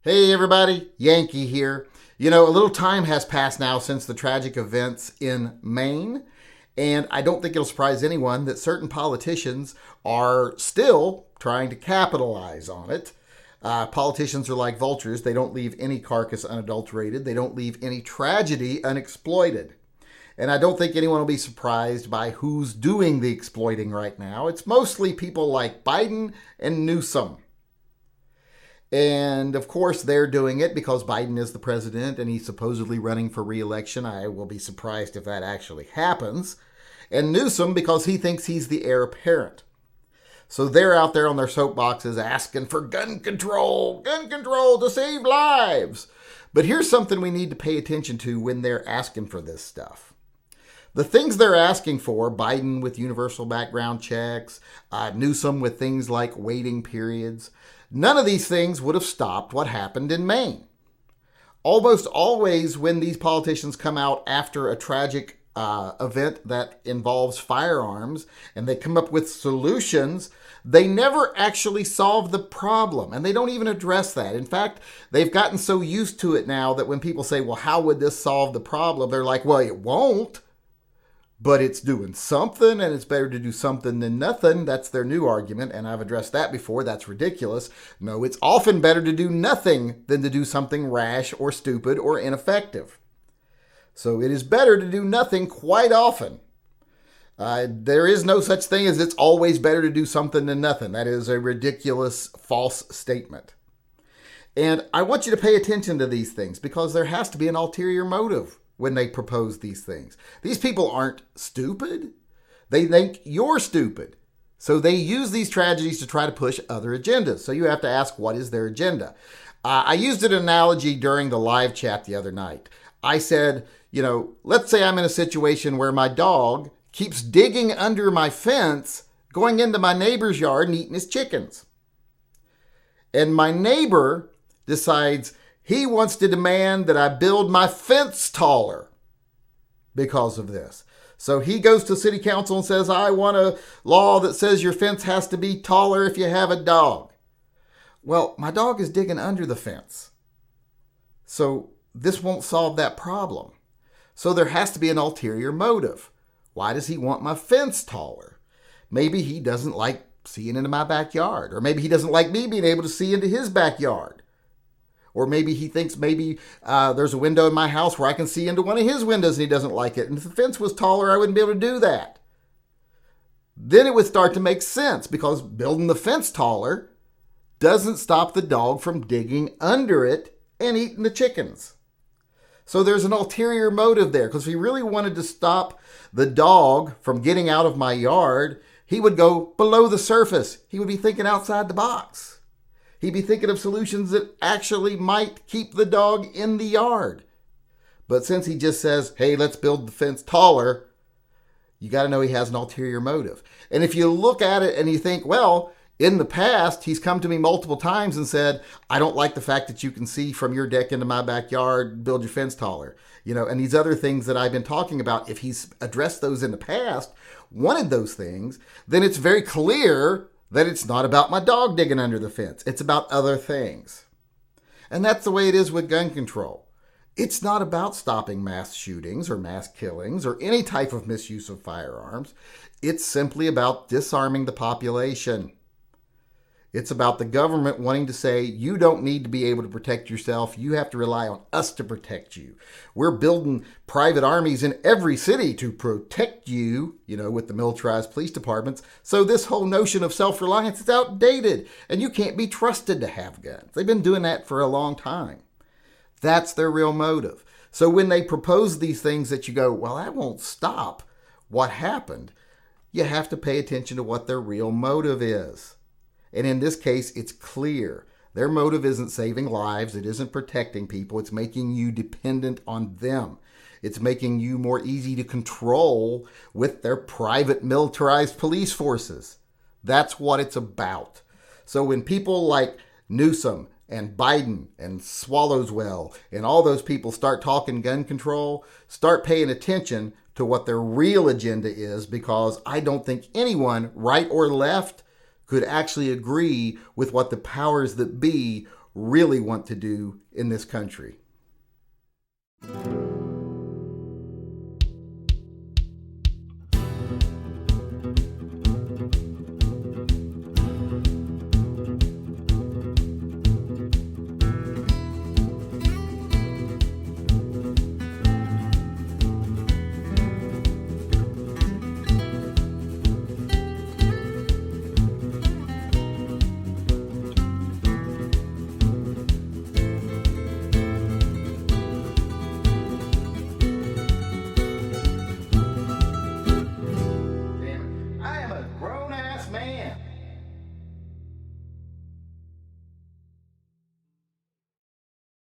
Hey everybody, Yankee here. You know, a little time has passed now since the tragic events in Maine, and I don't think it'll surprise anyone that certain politicians are still trying to capitalize on it. Politicians are like vultures. They don't leave any carcass unadulterated. They don't leave any tragedy unexploited. And I don't think anyone will be surprised by who's doing the exploiting right now. It's mostly people like Biden and Newsom. And of course, they're doing it because Biden is the president and he's supposedly running for re-election. I will be surprised if that actually happens. And Newsom because he thinks he's the heir apparent. So they're out there on their soapboxes asking for gun control to save lives. But here's something we need to pay attention to when they're asking for this stuff. The things they're asking for, Biden with universal background checks, Newsom with things like waiting periods, none of these things would have stopped what happened in Maine. Almost always when these politicians come out after a tragic event that involves firearms and they come up with solutions, they never actually solve the problem. And they don't even address that. In fact, they've gotten so used to it now that when people say, well, how would this solve the problem? They're like, well, it won't. But it's doing something, and it's better to do something than nothing. That's their new argument, and I've addressed that before. That's ridiculous. No, it's often better to do nothing than to do something rash or stupid or ineffective. So it is better to do nothing quite often. There is no such thing as it's always better to do something than nothing. That is a ridiculous, false statement. And I want you to pay attention to these things because there has to be an ulterior motive when they propose these things. These people aren't stupid. They think you're stupid. So they use these tragedies to try to push other agendas. So you have to ask, what is their agenda? I used an analogy during the live chat the other night. I said, let's say I'm in a situation where my dog keeps digging under my fence, going into my neighbor's yard and eating his chickens. And my neighbor decides he wants to demand that I build my fence taller because of this. So he goes to city council and says, I want a law that says your fence has to be taller if you have a dog. Well, my dog is digging under the fence. So this won't solve that problem. So there has to be an ulterior motive. Why does he want my fence taller? Maybe he doesn't like seeing into my backyard. Or maybe he doesn't like me being able to see into his backyard. Or maybe he thinks there's a window in my house where I can see into one of his windows and he doesn't like it. And if the fence was taller, I wouldn't be able to do that. Then it would start to make sense because building the fence taller doesn't stop the dog from digging under it and eating the chickens. So there's an ulterior motive there because if he really wanted to stop the dog from getting out of my yard, he would go below the surface. He would be thinking outside the box. He'd be thinking of solutions that actually might keep the dog in the yard. But since he just says, hey, let's build the fence taller, you got to know he has an ulterior motive. And if you look at it and you think, well, in the past, he's come to me multiple times and said, I don't like the fact that you can see from your deck into my backyard, build your fence taller. And these other things that I've been talking about, if he's addressed those in the past, wanted those things, then it's very clear that it's not about my dog digging under the fence. It's about other things. And that's the way it is with gun control. It's not about stopping mass shootings or mass killings or any type of misuse of firearms. It's simply about disarming the population. It's about the government wanting to say, you don't need to be able to protect yourself. You have to rely on us to protect you. We're building private armies in every city to protect you, with the militarized police departments. So this whole notion of self-reliance is outdated and you can't be trusted to have guns. They've been doing that for a long time. That's their real motive. So when they propose these things that you go, well, that won't stop what happened, you have to pay attention to what their real motive is. And in this case, it's clear. Their motive isn't saving lives. It isn't protecting people. It's making you dependent on them. It's making you more easy to control with their private militarized police forces. That's what it's about. So when people like Newsom and Biden and Swallowswell and all those people start talking gun control, start paying attention to what their real agenda is, because I don't think anyone, right or left, could actually agree with what the powers that be really want to do in this country.